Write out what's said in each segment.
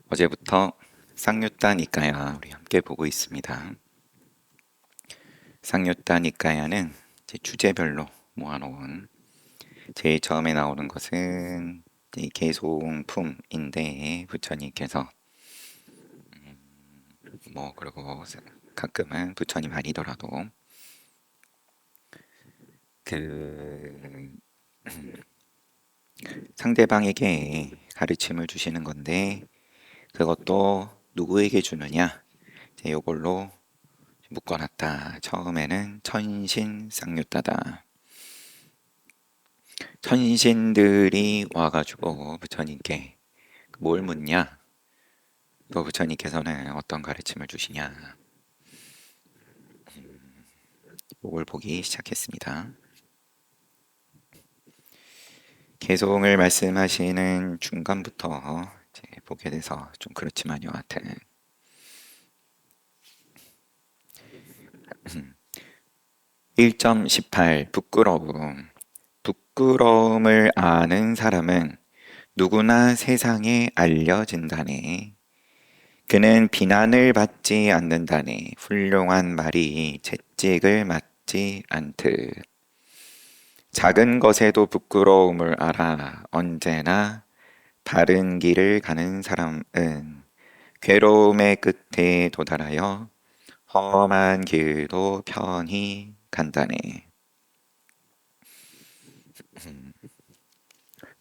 어제부터 쌍유타 니까야 우리 함께 보고 있습니다. 쌍유타 니까야는 주제별로 모아놓은 제일 처음에 나오는 것은 개송품인데 부처님께서 그리고 가끔은 부처님 아니더라도 그 상대방에게 가르침을 주시는 건데 그것도 누구에게 주느냐? 이걸로 묶어놨다. 처음에는 천신쌍유타다. 천신들이 와가지고 부처님께 뭘 묻냐? 또 부처님께서는 어떤 가르침을 주시냐? 이걸 보기 시작했습니다. 개송을 말씀하시는 중간부터 보게 돼서 좀 그렇지만요, 하여튼 1.18 부끄러움. 부끄러움을 아는 사람은 누구나 세상에 알려진다네. 그는 비난을 받지 않는다네. 훌륭한 말이 채찍을 맞지 않듯. 작은 것에도 부끄러움을 알아. 언제나 바른 길을 가는 사람은 괴로움의 끝에 도달하여 험한 길도 편히 간다네.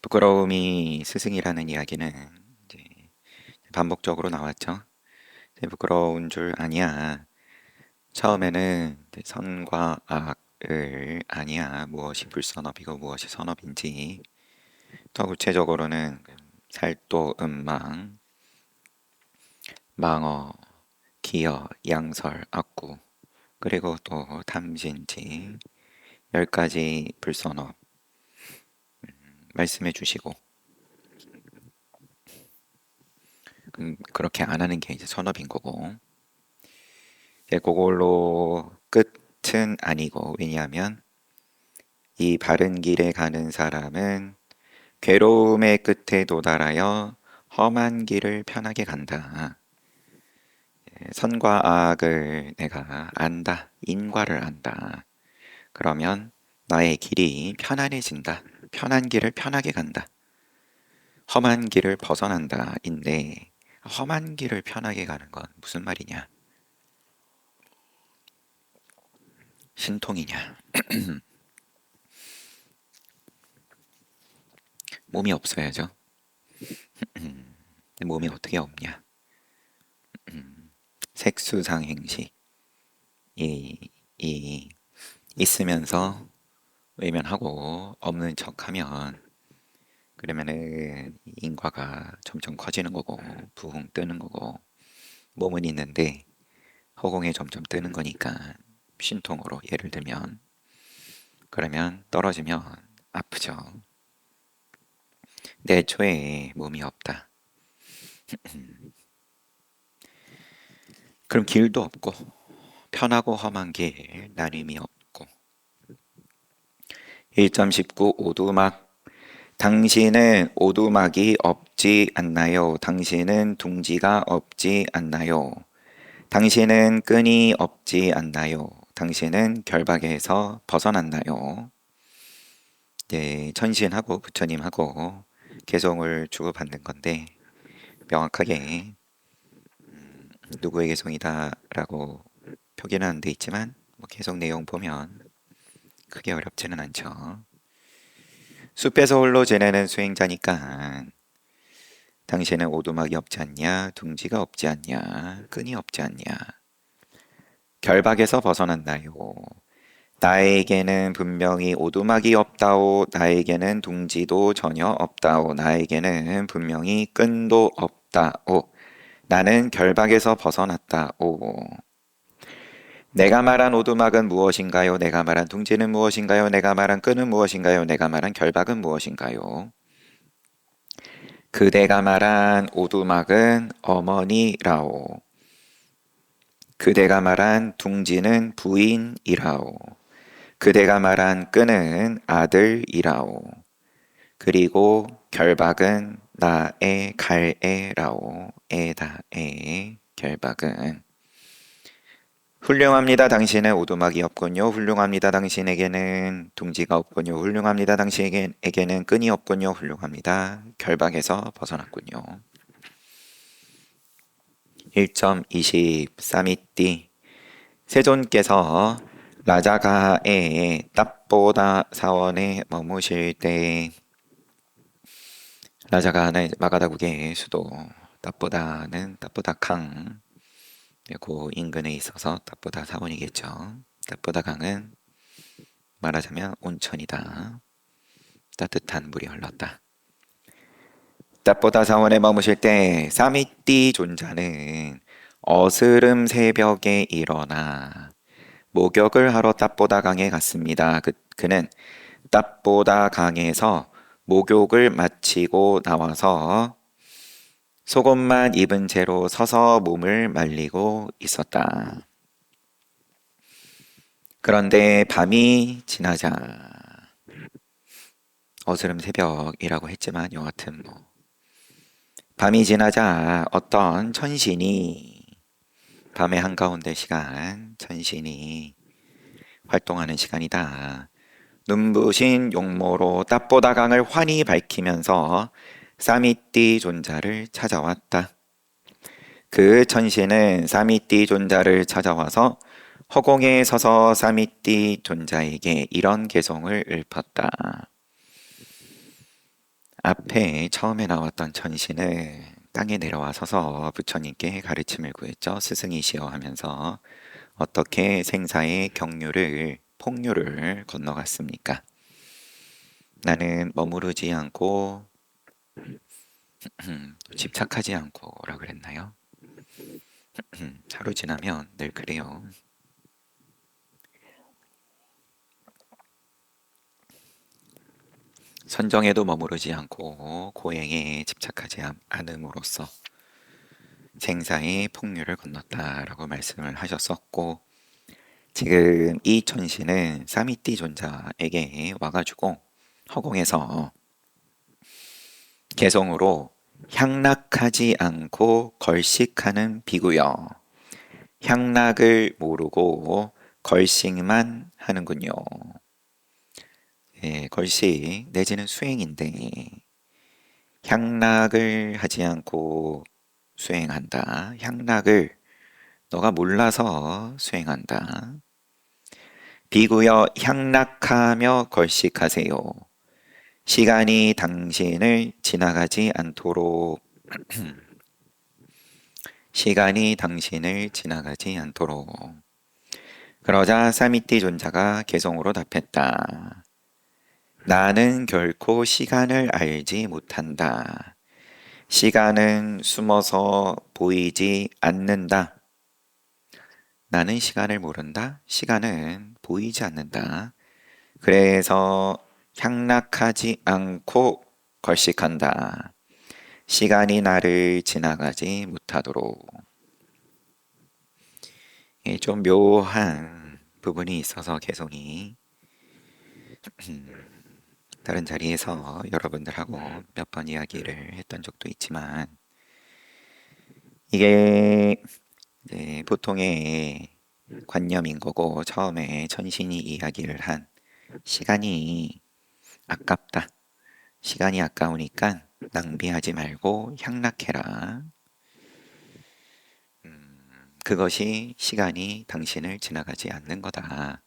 부끄러움이 스승이라는 이야기는 이제 반복적으로 나왔죠. 부끄러운 줄 아니야. 처음에는 선과 악을 아니야. 무엇이 불선업이고 무엇이 선업인지. 더 구체적으로는 살도, 음망, 망어, 기여, 양설, 악구, 그리고 또 탐진치 10가지 불선업 말씀해 주시고 그렇게 안 하는 게 이제 선업인 거고 그걸로 끝은 아니고 왜냐하면 이 바른 길에 가는 사람은 괴로움의 끝에 도달하여 험한 길을 편하게 간다. 선과 악을 내가 안다. 인과를 안다. 그러면 나의 길이 편안해진다. 편한 길을 편하게 간다. 험한 길을 벗어난다. 인데 험한 길을 편하게 가는 건 무슨 말이냐? 신통이냐? 몸이 없어야죠. 몸이 어떻게 없냐? 색수상행시 이 있으면서 외면하고 없는 척하면 그러면은 인과가 점점 커지는 거고 부흥 뜨는 거고 몸은 있는데 허공에 점점 뜨는 거니까 신통으로 예를 들면 그러면 떨어지면 아프죠. 내 애초에 몸이 없다. 그럼 길도 없고 편하고 험한 길 나눔이 없고 1.19 오두막 당신은 오두막이 없지 않나요? 당신은 둥지가 없지 않나요? 당신은 끈이 없지 않나요? 당신은 결박에서 벗어났나요? 네, 천신하고 부처님하고 개송을 주고받는 건데 명확하게 누구의 개송이다라고 표기는 돼 있지만 개송 내용 보면 크게 어렵지는 않죠. 숲에서 홀로 지내는 수행자니까 당신은 오두막이 없지 않냐? 둥지가 없지 않냐? 끈이 없지 않냐? 결박에서 벗어난다요. 나에게는 분명히 오두막이 없다오. 나에게는 둥지도 전혀 없다오. 나에게는 분명히 끈도 없다오. 나는 결박에서 벗어났다오. 내가 말한 오두막은 무엇인가요? 내가 말한 둥지는 무엇인가요? 내가 말한 끈은 무엇인가요? 내가 말한 결박은 무엇인가요? 그대가 말한 오두막은 어머니라오. 그대가 말한 둥지는 부인이라오. 그대가 말한 끈은 아들이라오. 그리고 결박은 나에 갈에 라오 에다 에 결박은 훌륭합니다. 당신의 오두막이 없군요. 훌륭합니다. 당신에게는 둥지가 없군요. 훌륭합니다. 당신에게는 끈이 없군요. 훌륭합니다. 결박에서 벗어났군요. 1.20 사미띠 세존께서 라자가의 답보다 사원에 머무실 때 라자가는 마가다국의 수도 답보다는 답보다 강 그 인근에 있어서 답보다 사원이겠죠. 답보다 강은 말하자면 온천이다. 따뜻한 물이 흘렀다. 답보다 사원에 머무실 때 사미띠 존자는 어스름 새벽에 일어나 목욕을 하러 답보다 강에 갔습니다. 그는 답보다 강에서 목욕을 마치고 나와서 속옷만 입은 채로 서서 몸을 말리고 있었다. 그런데 밤이 지나자 어스름 새벽이라고 했지만 여하튼 밤이 지나자 어떤 천신이 밤의 한가운데 시간 천신이 활동하는 시간이다. 눈부신 용모로 답보다 강을 환히 밝히면서 사미띠 존자를 찾아왔다. 그 천신은 사미띠 존자를 찾아와서 허공에 서서 사미띠 존자에게 이런 개송을 읊었다. 앞에 처음에 나왔던 천신은 땅에 내려와 서서 부처님께 가르침을 구했죠. 스승이시여 하면서 어떻게 생사의 폭류를 건너갔습니까? 나는 머무르지 않고 집착하지 않고라 그랬나요? 하루 지나면 늘 그래요. 선정에도 머무르지 않고 고행에 집착하지 않음으로써 생사의 폭류를 건넜다라고 말씀을 하셨었고, 지금 이 천신은 사미띠 존자에게 와가지고 허공에서 개성으로 향락하지 않고 걸식하는 비구요. 향락을 모르고 걸식만 하는군요. 예, 걸식 내지는 수행인데 향락을 하지 않고 수행한다. 향락을 너가 몰라서 수행한다. 비구여 향락하며 걸식하세요. 시간이 당신을 지나가지 않도록 시간이 당신을 지나가지 않도록. 그러자 사미띠 존자가 개성으로 답했다. 나는 결코 시간을 알지 못한다. 시간은 숨어서 보이지 않는다. 나는 시간을 모른다. 시간은 보이지 않는다. 그래서 향락하지 않고 걸식한다. 시간이 나를 지나가지 못하도록. 좀 묘한 부분이 있어서 개성이 다른 자리에서 여러분들하고 몇 번 이야기를 했던 적도 있지만 이게 보통의 관념인 거고 처음에 천신이 이야기를 한 시간이 아깝다. 시간이 아까우니까 낭비하지 말고 향락해라. 그것이 시간이 당신을 지나가지 않는 거다.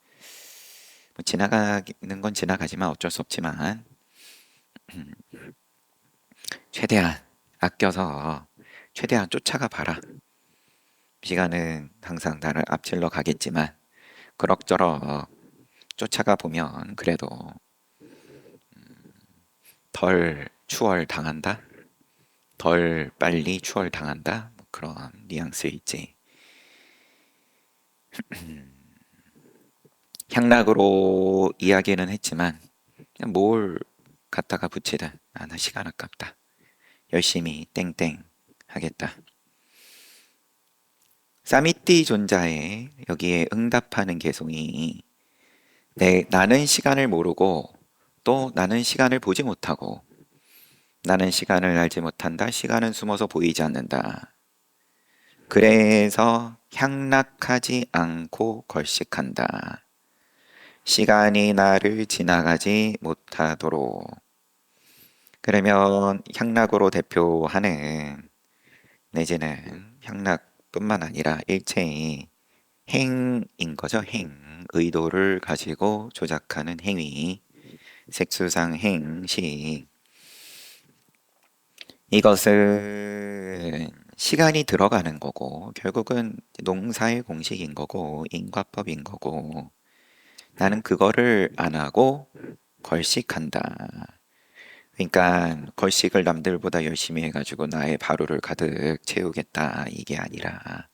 지나가는 건 지나가지만 어쩔 수 없지만 최대한 아껴서 최대한 쫓아가 봐라. 시간은 항상 나를 앞질러 가겠지만 그럭저럭 쫓아가 보면 그래도 덜 추월 당한다? 덜 빨리 추월 당한다? 그런 뉘앙스 있지. 향락으로 이야기는 했지만 그냥 뭘 갖다가 붙이든 나 시간 아깝다. 열심히 땡땡 하겠다. 사미띠 존자에 여기에 응답하는 개송이 나는 시간을 모르고 또 나는 시간을 보지 못하고 나는 시간을 알지 못한다. 시간은 숨어서 보이지 않는다. 그래서 향락하지 않고 걸식한다. 시간이 나를 지나가지 못하도록. 그러면 향락으로 대표하는 내지는 향락뿐만 아니라 일체의 행인 거죠. 행. 의도를 가지고 조작하는 행위. 색수상 행식. 이것은 시간이 들어가는 거고 결국은 농사의 공식인 거고 인과법인 거고 나는 그거를 안 하고 걸식한다. 그러니까 걸식을 남들보다 열심히 해가지고 나의 바루를 가득 채우겠다 이게 아니라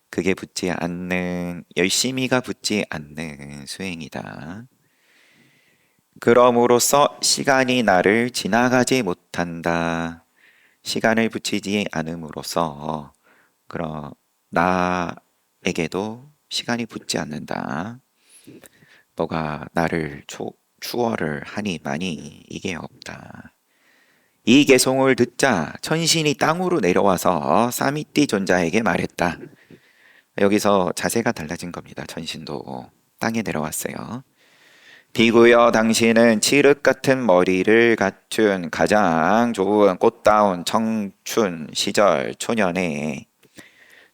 그게 붙지 않는 열심히가 붙지 않는 수행이다. 그럼으로써 시간이 나를 지나가지 못한다. 시간을 붙이지 않음으로써 그럼 나에게도 시간이 붙지 않는다. 너가 나를 추월을 하니만이 이게 없다. 이 개송을 듣자 천신이 땅으로 내려와서 사미띠 존자에게 말했다. 여기서 자세가 달라진 겁니다. 천신도 땅에 내려왔어요. 비구여 당신은 칠흑 같은 머리를 갖춘 가장 좋은 꽃다운 청춘 시절 초년에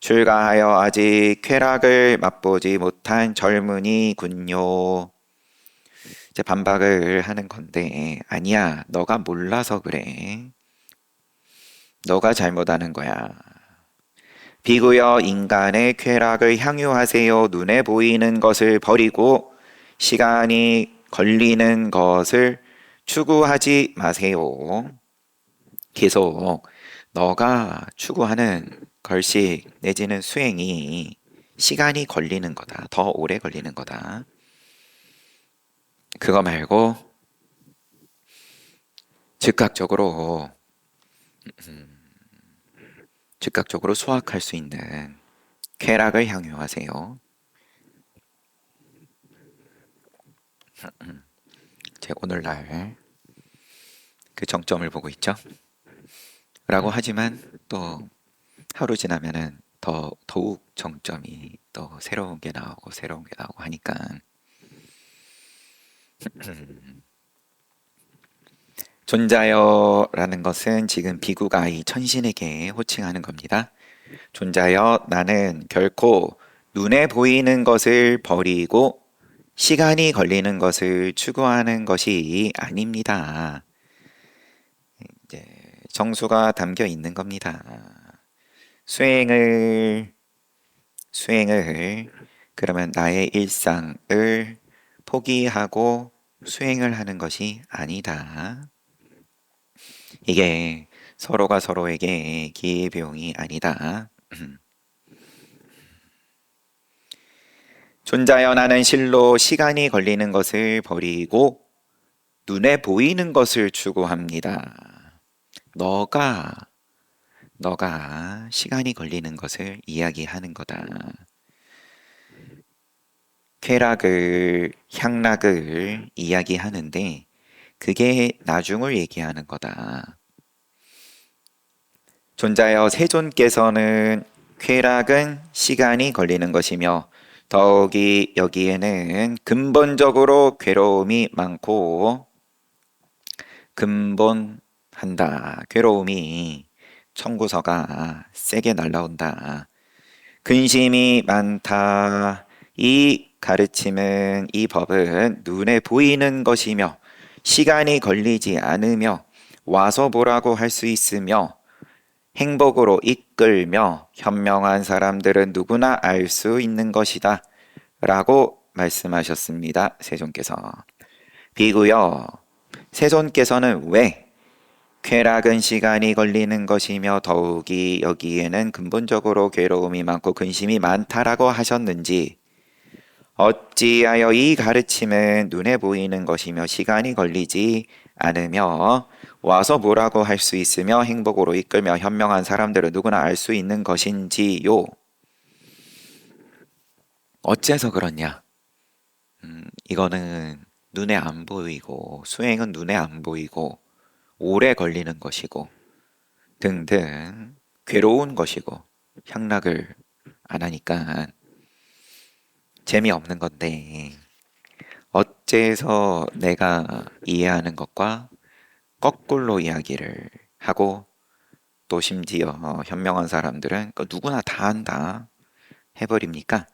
출가하여 아직 쾌락을 맛보지 못한 젊은이군요. 이제 반박을 하는 건데 아니야 너가 몰라서 그래. 너가 잘못하는 거야. 비구여 인간의 쾌락을 향유하세요. 눈에 보이는 것을 버리고 시간이 걸리는 것을 추구하지 마세요. 계속 너가 추구하는 걸식 내지는 수행이 시간이 걸리는 거다. 더 오래 걸리는 거다. 그거 말고 즉각적으로 수확할 수 있는 쾌락을 향유하세요. 제 오늘날 그 정점을 보고 있죠. 라고 하지만 또 하루 지나면은 더욱 정점이 또 새로운 게 나오고 하니까 존자여라는 것은 지금 비구가 이 천신에게 호칭하는 겁니다. 존자여 나는 결코 눈에 보이는 것을 버리고 시간이 걸리는 것을 추구하는 것이 아닙니다. 이제 정수가 담겨 있는 겁니다. 수행을 그러면 나의 일상을 포기하고 수행을 하는 것이 아니다. 이게 서로가 서로에게 기회비용이 아니다. 존자여 나는 실로 시간이 걸리는 것을 버리고 눈에 보이는 것을 추구합니다. 너가 시간이 걸리는 것을 이야기하는 거다. 쾌락을, 향락을 이야기하는데 그게 나중을 얘기하는 거다. 존자여 세존께서는 쾌락은 시간이 걸리는 것이며 더욱이 여기에는 근본적으로 괴로움이 많고 근본한다. 괴로움이 청구서가 세게 날라온다. 근심이 많다. 이 가르침은 이 법은 눈에 보이는 것이며 시간이 걸리지 않으며 와서 보라고 할 수 있으며 행복으로 이끌며 현명한 사람들은 누구나 알 수 있는 것이다. 라고 말씀하셨습니다. 세존께서. 비구여 세존께서는 왜 쾌락은 시간이 걸리는 것이며 더욱이 여기에는 근본적으로 괴로움이 많고 근심이 많다라고 하셨는지 어찌하여 이 가르침은 눈에 보이는 것이며 시간이 걸리지 않으며 와서 뭐라고 할 수 있으며 행복으로 이끌며 현명한 사람들은 누구나 알 수 있는 것인지요. 어째서 그렇냐? 이거는 눈에 안 보이고 수행은 눈에 안 보이고 오래 걸리는 것이고 등등 괴로운 것이고 향락을 안 하니까 재미없는 건데 어째서 내가 이해하는 것과 거꾸로 이야기를 하고 또 심지어 현명한 사람들은 누구나 다 한다 해버립니까?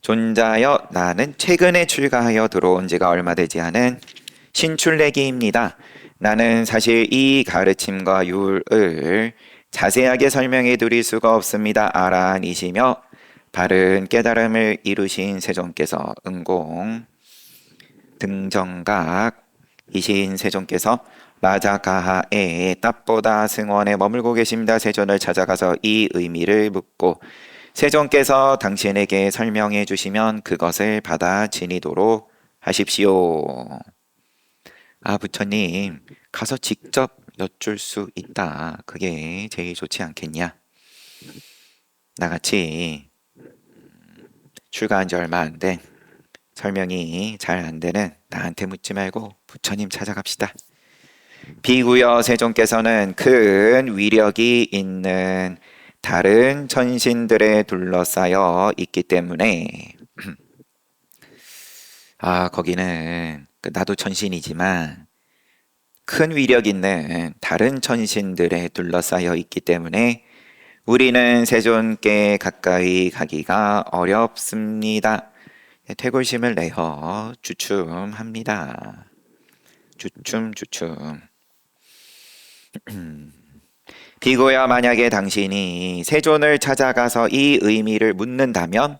존자여 나는 최근에 출가하여 들어온 지가 얼마 되지 않은 신출내기입니다. 나는 사실 이 가르침과 율을 자세하게 설명해 드릴 수가 없습니다. 아라니시며 바른 깨달음을 이루신 세존께서 응공 등정각 이신 세존께서 라자가하의 땅보다 승원에 머물고 계십니다. 세존을 찾아가서 이 의미를 묻고 세존께서 당신에게 설명해 주시면 그것을 받아 지니도록 하십시오. 아, 부처님, 가서 직접 여쭐 수 있다. 그게 제일 좋지 않겠냐? 나같이 출가한 지 얼마 안 된, 설명이 잘 안 되는 나한테 묻지 말고 부처님 찾아갑시다. 비구여 세존께서는 큰 위력이 있는 다른 천신들에 둘러싸여 있기 때문에 거기는 나도 천신이지만 큰 위력 있는 다른 천신들에 둘러싸여 있기 때문에 우리는 세존께 가까이 가기가 어렵습니다. 퇴골심을 내어 주춤합니다. 주춤. 비고야 만약에 당신이 세존을 찾아가서 이 의미를 묻는다면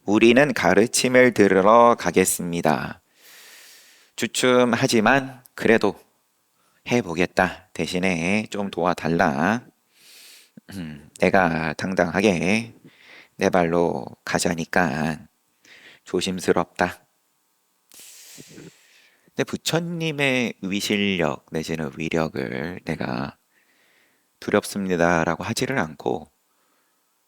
우리는 가르침을 들으러 가겠습니다. 주춤하지만 그래도 해보겠다. 대신에 좀 도와달라. 내가 당당하게 내 발로 가자니까 조심스럽다. 근데 부처님의 위실력 내지는 위력을 내가 두렵습니다라고 하지를 않고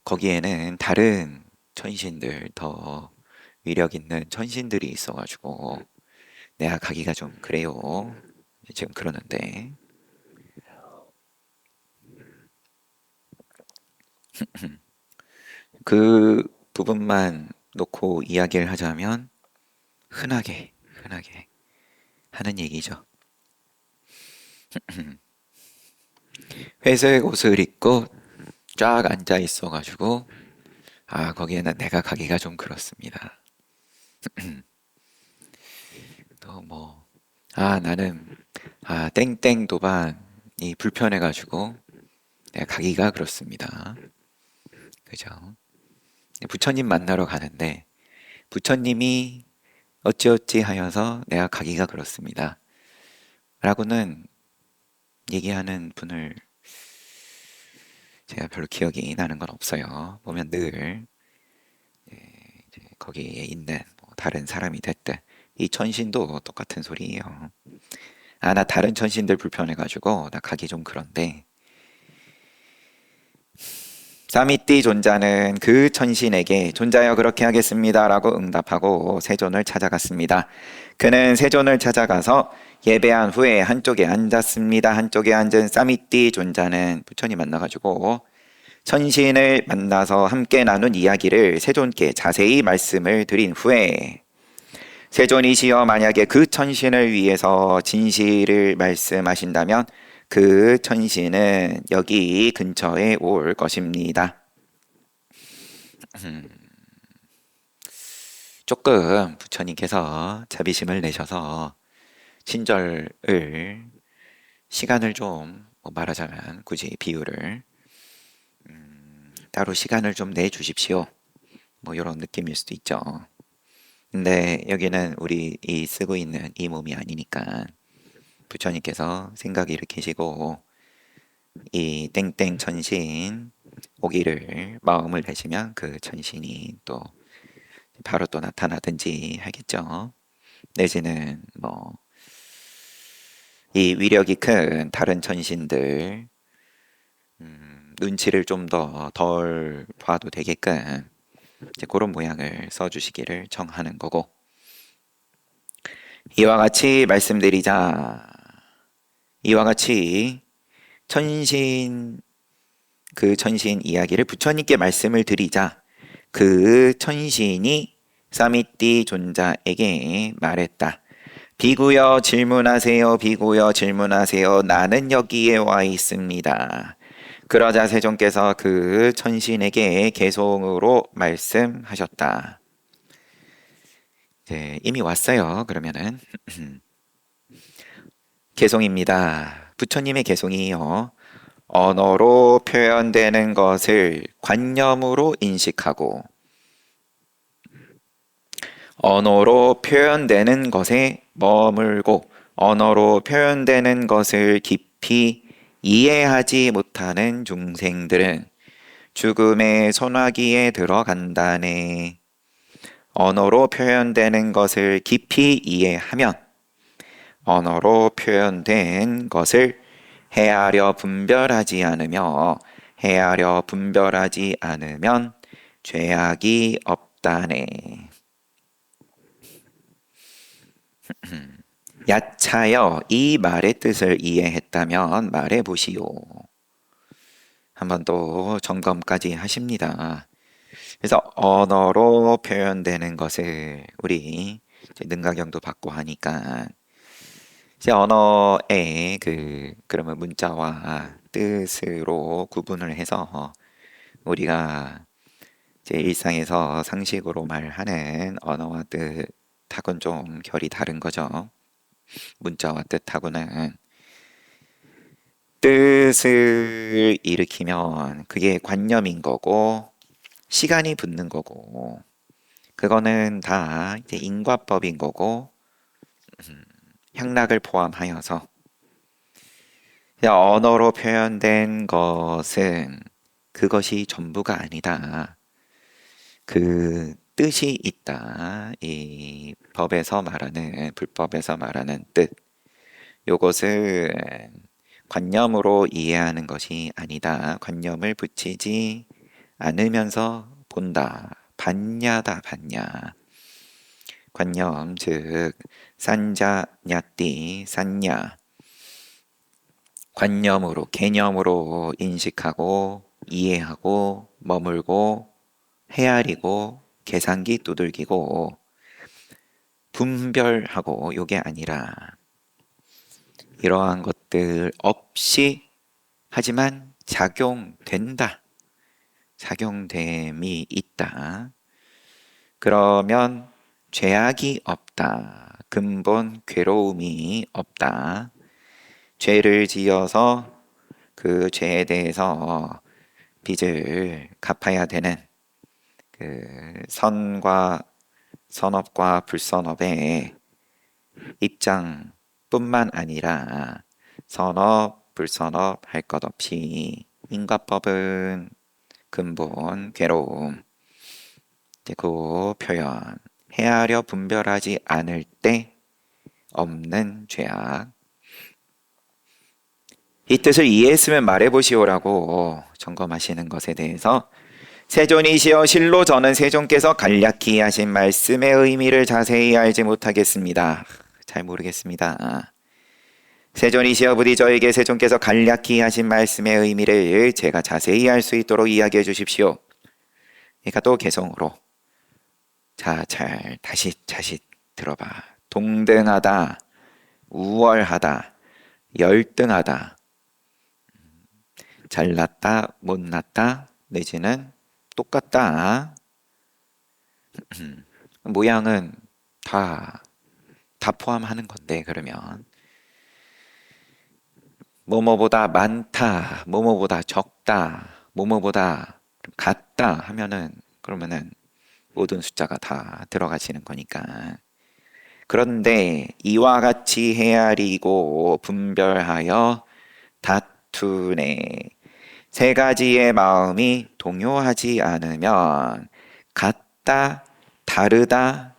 거기에는 다른 천신들 더 위력 있는 천신들이 있어가지고 내가 가기가 좀 그래요. 지금 그러는데 그 부분만 놓고 이야기를 하자면 흔하게 하는 얘기죠. 회색 옷을 입고 쫙 앉아 있어가지고 거기에는 내가 가기가 좀 그렇습니다. 또 나는 땡땡 도반이 불편해가지고 내가 가기가 그렇습니다. 그죠? 부처님 만나러 가는데 부처님이 어찌어찌 하여서 내가 가기가 그렇습니다. 라고는 얘기하는 분을 제가 별로 기억이 나는 건 없어요. 보면 늘 이제 거기에 있는 다른 사람이 됐든 이 천신도 똑같은 소리예요. 나 다른 천신들 불편해가지고 나 가기 좀 그런데 사미띠 존자는 그 천신에게 존자여 그렇게 하겠습니다 라고 응답하고 세존을 찾아갔습니다. 그는 세존을 찾아가서 예배한 후에 한쪽에 앉았습니다. 한쪽에 앉은 사미띠 존자는 부처님 만나가지고 천신을 만나서 함께 나눈 이야기를 세존께 자세히 말씀을 드린 후에 세존이시여 만약에 그 천신을 위해서 진실을 말씀하신다면 그 천신은 여기 근처에 올 것입니다. 조금 부처님께서 자비심을 내셔서 친절을 시간을 좀 말하자면 굳이 비유를 따로 시간을 좀 내주십시오. 이런 느낌일 수도 있죠. 근데 여기는 우리 이 쓰고 있는 이 몸이 아니니까 부처님께서 생각을 일으키시고 이 땡땡 천신 오기를 마음을 내시면 그 천신이 또 바로 또 나타나든지 하겠죠. 내지는 이 위력이 큰 다른 천신들 눈치를 좀 더 덜 봐도 되게끔 이제 그런 모양을 써주시기를 청하는 거고, 이와 같이 말씀드리자 이와 같이 천신 그 천신 이야기를 부처님께 말씀을 드리자 그 천신이 사미띠 존자에게 말했다. 비구여 질문하세요. 비구여 질문하세요. 나는 여기에 와 있습니다. 그러자 세존께서 그 천신에게 개송으로 말씀하셨다. 이미 왔어요. 그러면은 개송입니다. 부처님의 개송이요. 언어로 표현되는 것을 관념으로 인식하고 언어로 표현되는 것에 머물고 언어로 표현되는 것을 깊이 이해하지 못하는 중생들은 죽음의 소나기에 들어간다네. 언어로 표현되는 것을 깊이 이해하면 언어로 표현된 것을 헤아려 분별하지 않으면 죄악이 없다네. 야차여 이 말의 뜻을 이해했다면 말해보시오. 한번 또 점검까지 하십니다. 그래서 언어로 표현되는 것을 우리 능가경도 받고 하니까 이제 언어의 그러면 문자와 뜻으로 구분을 해서 우리가 이제 일상에서 상식으로 말하는 언어와 뜻하고는 좀 결이 다른 거죠. 문자와 뜻하고는 뜻을 일으키면 그게 관념인 거고 시간이 붙는 거고 그거는 다 이제 인과법인 거고 향락을 포함하여서 언어로 표현된 것은 그것이 전부가 아니다. 그 뜻이 있다. 이 법에서 말하는 불법에서 말하는 뜻. 요것은 관념으로 이해하는 것이 아니다. 관념을 붙이지 않으면서 본다. 반야다 반야. 관념 즉 산자냐띠 산야. 관념으로 개념으로 인식하고 이해하고 머물고 헤아리고 계산기 두들기고 분별하고 요게 아니라 이러한 것들 없이 하지만 작용된다. 작용됨이 있다. 그러면 죄악이 없다. 근본 괴로움이 없다. 죄를 지어서 그 죄에 대해서 빚을 갚아야 되는 그 선업과 불선업의 입장뿐만 아니라 선업, 불선업 할 것 없이 인과법은 근본 괴로움 그 표현 헤아려 분별하지 않을 때 없는 죄악 이 뜻을 이해했으면 말해보시오라고 점검하시는 것에 대해서 세존이시여 실로 저는 세존께서 간략히 하신 말씀의 의미를 자세히 알지 못하겠습니다. 잘 모르겠습니다. 세존이시여 부디 저에게 세존께서 간략히 하신 말씀의 의미를 제가 자세히 알 수 있도록 이야기해 주십시오. 그러니까 또 개성으로 자, 다시 들어봐. 동등하다, 우월하다, 열등하다, 잘났다, 못났다, 내지는 똑같다. 모양은 다 포함하는 건데 그러면 뭐뭐보다 많다, 뭐뭐보다 적다, 뭐뭐보다 같다 하면은 그러면은 모든 숫자가 다 들어가시는 거니까. 그런데 이와 같이 헤아리고 분별하여 다투네. 세 가지의 마음이 동요하지 않으면 같다, 다르다,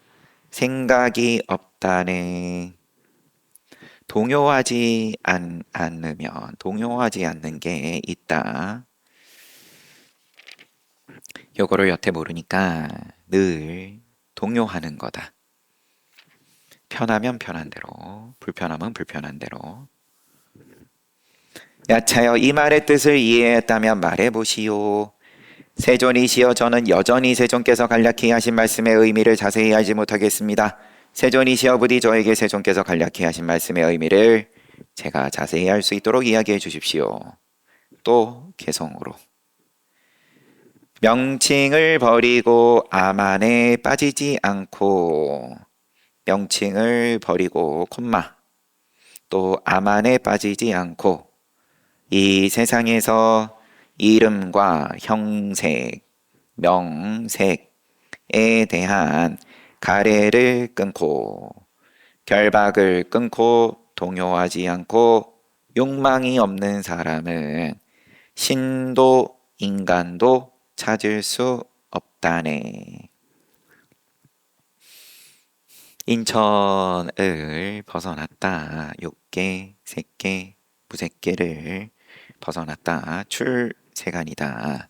생각이 없다네. 동요하지 않으면 동요하지 않는 게 있다. 요거를 여태 모르니까 늘 동요하는 거다. 편하면 편한 대로, 불편하면 불편한 대로. 야차여 이 말의 뜻을 이해했다면 말해보시오. 세존이시여 저는 여전히 세존께서 간략히 하신 말씀의 의미를 자세히 알지 못하겠습니다. 세존이시여 부디 저에게 세존께서 간략히 하신 말씀의 의미를 제가 자세히 알 수 있도록 이야기해 주십시오. 또 개성으로 명칭을 버리고 암 안에 빠지지 않고 명칭을 버리고 콤마 또 암 안에 빠지지 않고 이 세상에서 이름과 형색, 명색에 대한 가래를 끊고 결박을 끊고 동요하지 않고 욕망이 없는 사람은 신도 인간도 찾을 수 없다네. 인천을 벗어났다. 욕계, 색계, 무색계를 벗어났다. 출세간이다.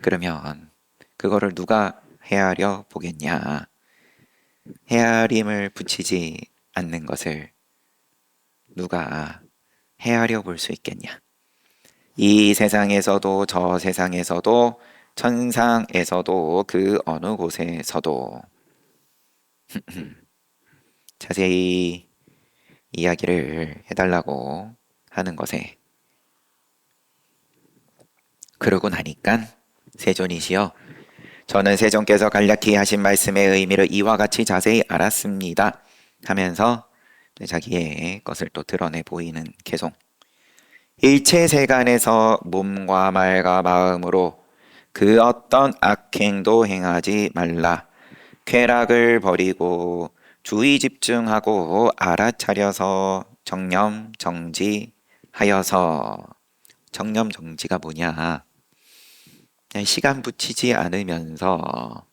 그러면 그거를 누가 헤아려 보겠냐? 헤아림을 붙이지 않는 것을 누가 헤아려 볼 수 있겠냐? 이 세상에서도 저 세상에서도 천상에서도 그 어느 곳에서도 자세히 이야기를 해달라고 하는 것에 그러고 나니까 세존이시여 저는 세존께서 간략히 하신 말씀의 의미를 이와 같이 자세히 알았습니다 하면서 자기의 것을 또 드러내 보이는 개송 일체 세간에서 몸과 말과 마음으로 그 어떤 악행도 행하지 말라. 쾌락을 버리고 주의 집중하고 알아차려서 정념 정지하여서 정념 정지가 뭐냐? 그냥 시간 붙이지 않으면서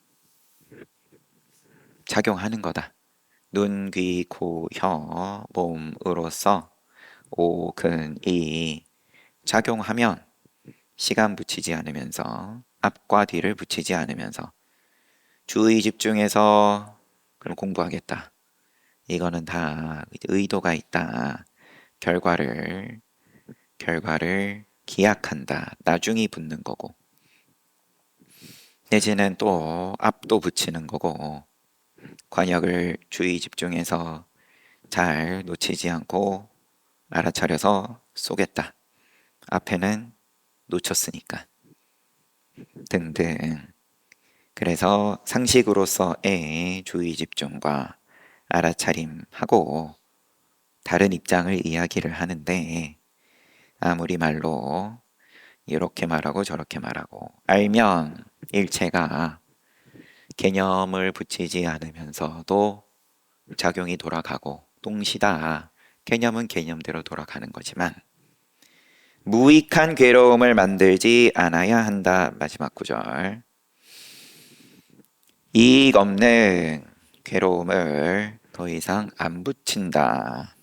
작용하는 거다. 눈, 귀, 코, 혀, 몸으로써 오, 근, 이 작용하면 시간 붙이지 않으면서 앞과 뒤를 붙이지 않으면서 주의 집중해서 그럼 공부하겠다. 이거는 다 의도가 있다. 결과를 기약한다. 나중이 붙는 거고 내지는 또 앞도 붙이는 거고 관역을 주의 집중해서 잘 놓치지 않고 알아차려서 쏘겠다. 앞에는 놓쳤으니까 등등. 그래서 상식으로서의 주의 집중과 알아차림하고 다른 입장을 이야기를 하는데 아무리 말로 이렇게 말하고 저렇게 말하고 알면 일체가 개념을 붙이지 않으면서도 작용이 돌아가고 동시다. 개념은 개념대로 돌아가는 거지만 무익한 괴로움을 만들지 않아야 한다. 마지막 구절. 이익 없는 괴로움을 더 이상 안 붙인다.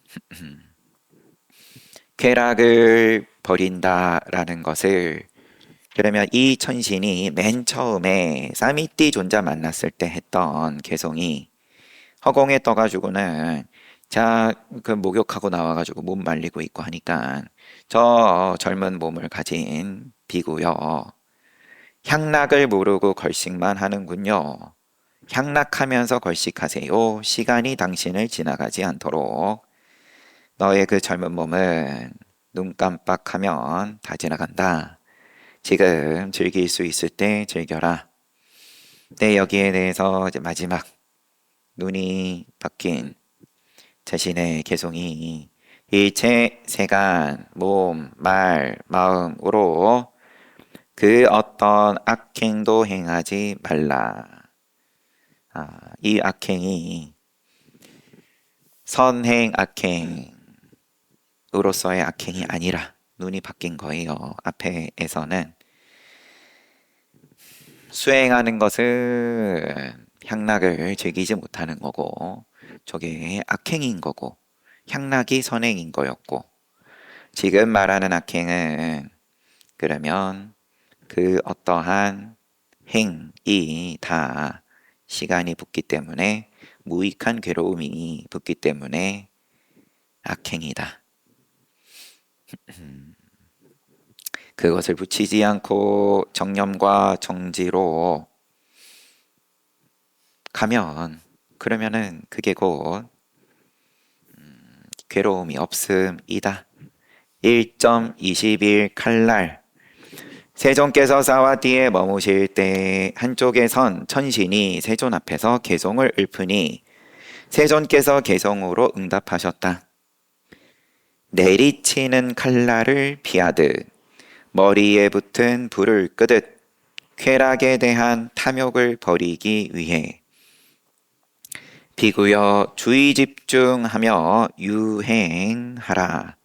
쾌락을 버린다라는 것을 그러면 이 천신이 맨 처음에 사미띠 존자 만났을 때 했던 개성이 허공에 떠가지고는 자 그 목욕하고 나와가지고 몸 말리고 있고 하니까 저 젊은 몸을 가진 비구여 향락을 모르고 걸식만 하는군요. 향락하면서 걸식하세요. 시간이 당신을 지나가지 않도록. 너의 그 젊은 몸은 눈 깜빡하면 다 지나간다. 지금 즐길 수 있을 때 즐겨라. 네, 여기에 대해서 이제 마지막 눈이 바뀐 자신의 개성이 일체 세간, 몸, 말, 마음으로 그 어떤 악행도 행하지 말라. 이 악행이 선행 악행으로서의 악행이 아니라 눈이 바뀐 거예요. 앞에서는 수행하는 것은 향락을 즐기지 못하는 거고 저게 악행인 거고 향락이 선행인 거였고 지금 말하는 악행은 그러면 그 어떠한 행이 다 시간이 붙기 때문에 무익한 괴로움이 붙기 때문에 악행이다. 그것을 붙이지 않고 정념과 정지로 가면 그러면은 그게 곧 괴로움이 없음이다. 1.21 칼날 세존께서 사와띠에 머무실 때 한쪽에선 천신이 세존 앞에서 개송을 읊으니 세존께서 개송으로 응답하셨다. 내리치는 칼날을 피하듯 머리에 붙은 불을 끄듯 쾌락에 대한 탐욕을 버리기 위해 비구여 주의 집중하며 유행하라.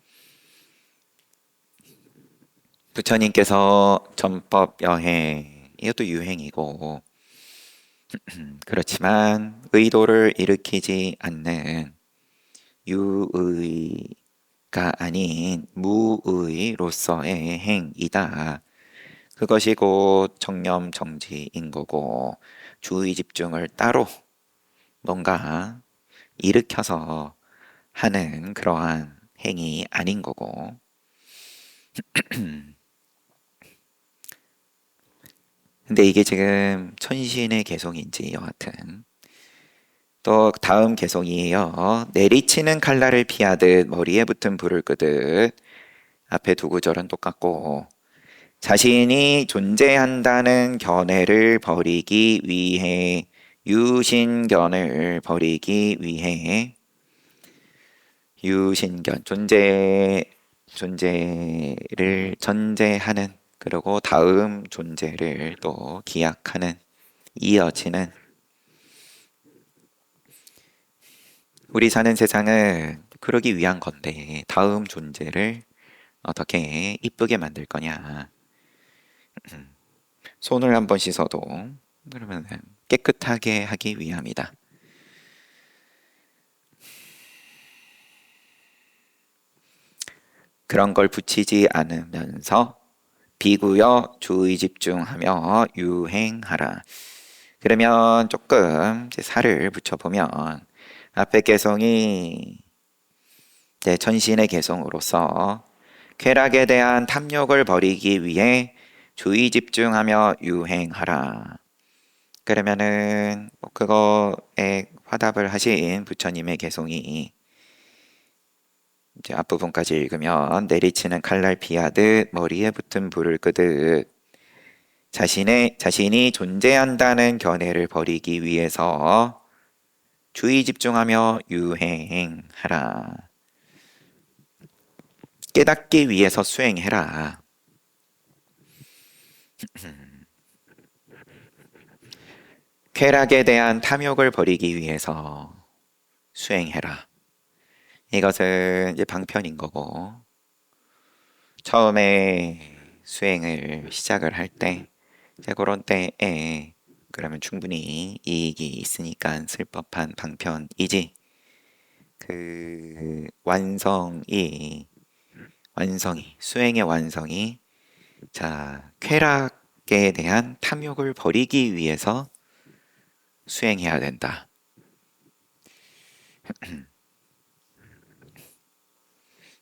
부처님께서 전법 여행 이것도 유행이고 그렇지만 의도를 일으키지 않는 유의가 아닌 무의로서의 행이다. 그것이 곧 정념 정지인 거고 주의 집중을 따로 뭔가 일으켜서 하는 그러한 행위 아닌 거고 근데 이게 지금 천신의 개송인지 여하튼 또 다음 개송이에요. 내리치는 칼날을 피하듯 머리에 붙은 불을 끄듯 앞에 두 구절은 똑같고 자신이 존재한다는 견해를 버리기 위해 유신견을 버리기 위해 유신견 존재를 전제하는 그리고 다음 존재를 또 기약하는 이어지는 우리 사는 세상은 그러기 위한 건데 다음 존재를 어떻게 이쁘게 만들 거냐 손을 한번 씻어도 그러면 깨끗하게 하기 위함이다. 그런 걸 붙이지 않으면서 비구여 주의 집중하며 유행하라. 그러면 조금 이제 살을 붙여보면 앞에 개성이 이제 천신의 개성으로서 쾌락에 대한 탐욕을 버리기 위해 주의 집중하며 유행하라. 그러면은 뭐 그거에 화답을 하신 부처님의 개성이 이제 앞부분까지 읽으면 내리치는 칼날 피하듯 머리에 붙은 불을 끄듯 자신이 존재한다는 견해를 버리기 위해서 주의 집중하며 유행하라. 깨닫기 위해서 수행해라. 쾌락에 대한 탐욕을 버리기 위해서 수행해라. 이것은 이제 방편인 거고 처음에 수행을 시작을 할 때 그런 때에 그러면 충분히 이익이 있으니까 쓸 법한 방편이지 그 완성이 수행의 완성이 자 쾌락에 대한 탐욕을 버리기 위해서 수행해야 된다.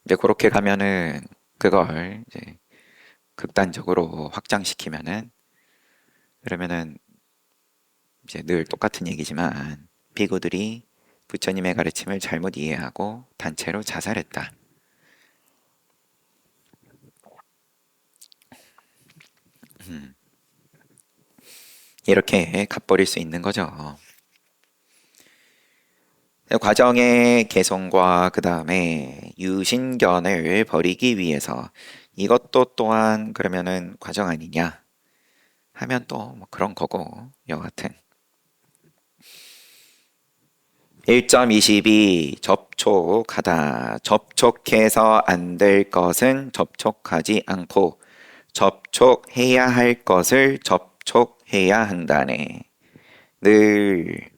이제 그렇게 가면은 그걸 이제 극단적으로 확장시키면은 그러면은 이제 늘 똑같은 얘기지만 비구들이 부처님의 가르침을 잘못 이해하고 단체로 자살했다. 이렇게 갚버릴 수 있는 거죠. 과정의 개성과 그 다음에 유신견을 버리기 위해서 이것도 또한 그러면은 과정 아니냐 하면 또 뭐 그런 거고 여하튼 1.22 접촉하다 접촉해서 안 될 것은 접촉하지 않고 접촉해야 할 것을 접촉해야 한다네. 늘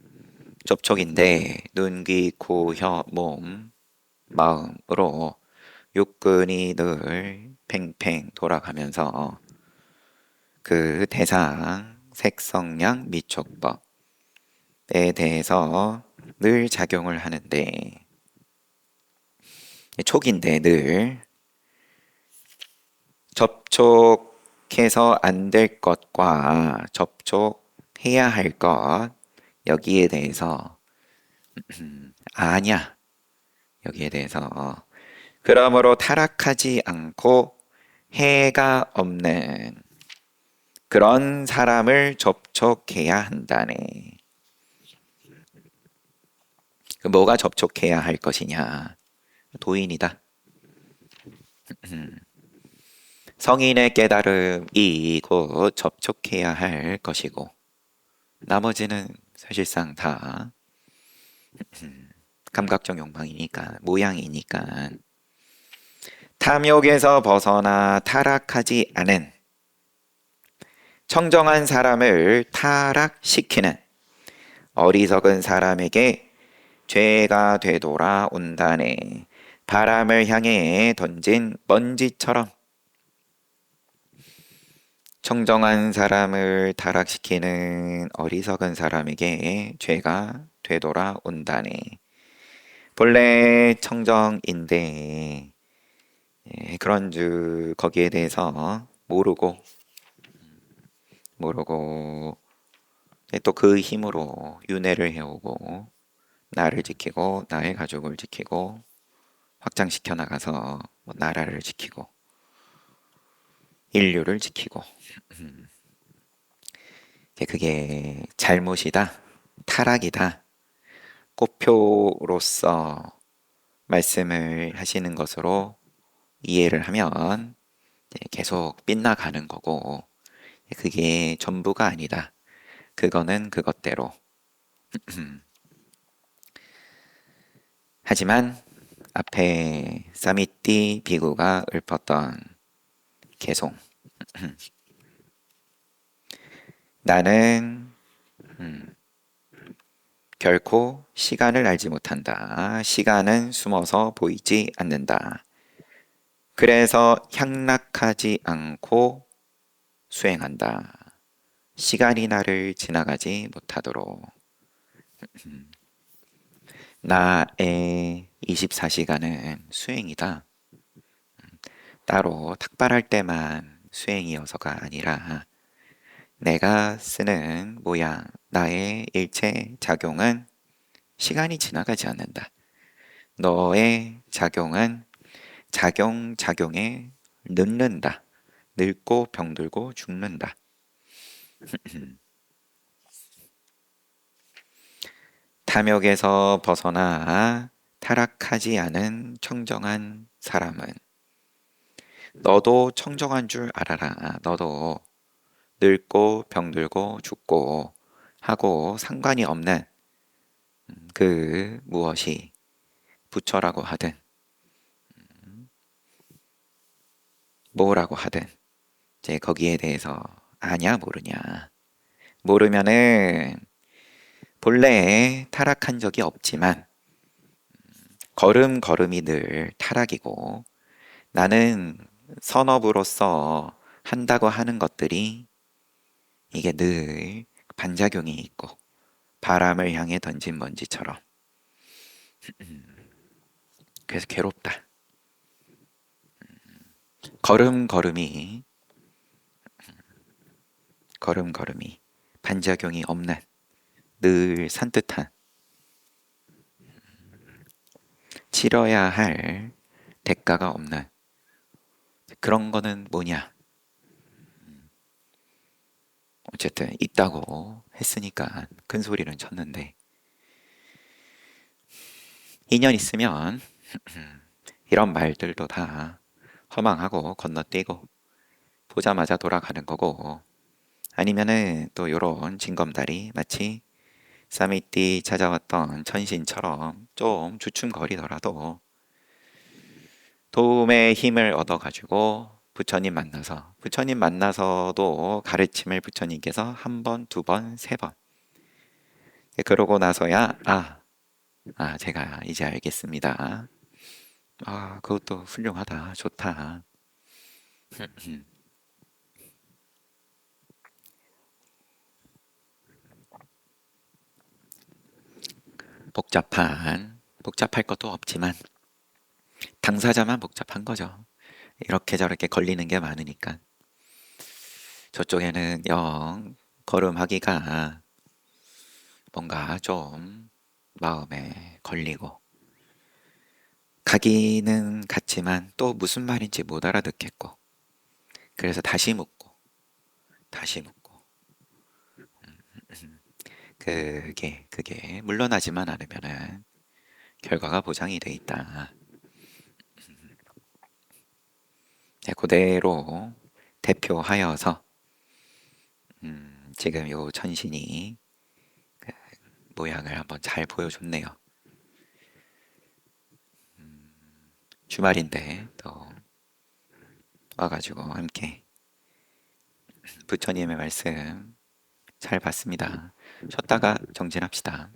접촉인데 눈, 귀, 코, 혀, 몸, 마음으로 육근이 늘 팽팽 돌아가면서 그 대상, 색성량, 미촉법에 대해서 늘 작용을 하는데 촉인데 늘 접촉해서 안 될 것과 접촉해야 할 것 여기에 대해서 아냐 여기에 대해서 그러므로 타락하지 않고 해가 없는 그런 사람을 접촉해야 한다네. 그 뭐가 접촉해야 할 것이냐? 도인이다. 성인의 깨달음이 곧 접촉해야 할 것이고 나머지는 사실상 다 감각적 욕망이니까 모양이니까 탐욕에서 벗어나 타락하지 않은 청정한 사람을 타락시키는 어리석은 사람에게 죄가 되돌아온다네. 바람을 향해 던진 먼지처럼 청정한 사람을 타락시키는 어리석은 사람에게 죄가 되돌아온다네. 본래 청정인데 그런즉 거기에 대해서 모르고 또 그 힘으로 윤회를 해오고 나를 지키고 나의 가족을 지키고 확장시켜 나가서 나라를 지키고 인류를 지키고 그게 잘못이다, 타락이다, 꽃표로서 말씀을 하시는 것으로 이해를 하면 계속 빗나가는 거고 그게 전부가 아니다. 그거는 그것대로. 하지만 앞에 사미띠 비구가 읊었던 개송 나는 결코 시간을 알지 못한다. 시간은 숨어서 보이지 않는다. 그래서 향락하지 않고 수행한다. 시간이 나를 지나가지 못하도록. 나의 24시간은 수행이다. 따로 탁발할 때만 수행이어서가 아니라 내가 쓰는 모양, 나의 일체 작용은 시간이 지나가지 않는다. 너의 작용은 작용에 늙는다. 늙고 병들고 죽는다. 탐욕에서 벗어나 타락하지 않은 청정한 사람은 너도 청정한 줄 알아라. 너도 늙고 병들고 죽고 하고 상관이 없는 그 무엇이 부처라고 하든 뭐라고 하든 이제 거기에 대해서 아냐 모르냐 모르면은 본래 타락한 적이 없지만 걸음걸음이 늘 타락이고 나는 선업으로서 한다고 하는 것들이 이게 늘 반작용이 있고 바람을 향해 던진 먼지처럼 그래서 괴롭다. 걸음걸음이 반작용이 없는 늘 산뜻한 치러야 할 대가가 없는 그런 거는 뭐냐? 어쨌든 있다고 했으니까 큰 소리는 쳤는데 2년 있으면 이런 말들도 다 허망하고 건너뛰고 보자마자 돌아가는 거고 아니면은 또 요런 징검다리 마치 사미띠 찾아왔던 천신처럼 좀 주춤거리더라도 도움의 힘을 얻어가지고 부처님 만나서도 가르침을 부처님께서 한 번, 두 번, 세 번 그러고 나서야 제가 이제 알겠습니다. 그것도 훌륭하다, 좋다. 복잡할 것도 없지만 당사자만 복잡한 거죠. 이렇게 저렇게 걸리는 게 많으니까. 저쪽에는 영 걸음하기가 뭔가 좀 마음에 걸리고 가기는 갔지만 또 무슨 말인지 못 알아듣겠고 그래서 다시 묻고 그게 물러나지만 않으면은 결과가 보장이 돼 있다. 네, 그대로 대표하여서 지금 요 천신이 그 모양을 한번 잘 보여줬네요. 주말인데 또 와가지고 함께 부처님의 말씀 잘 봤습니다. 쉬었다가 정진합시다.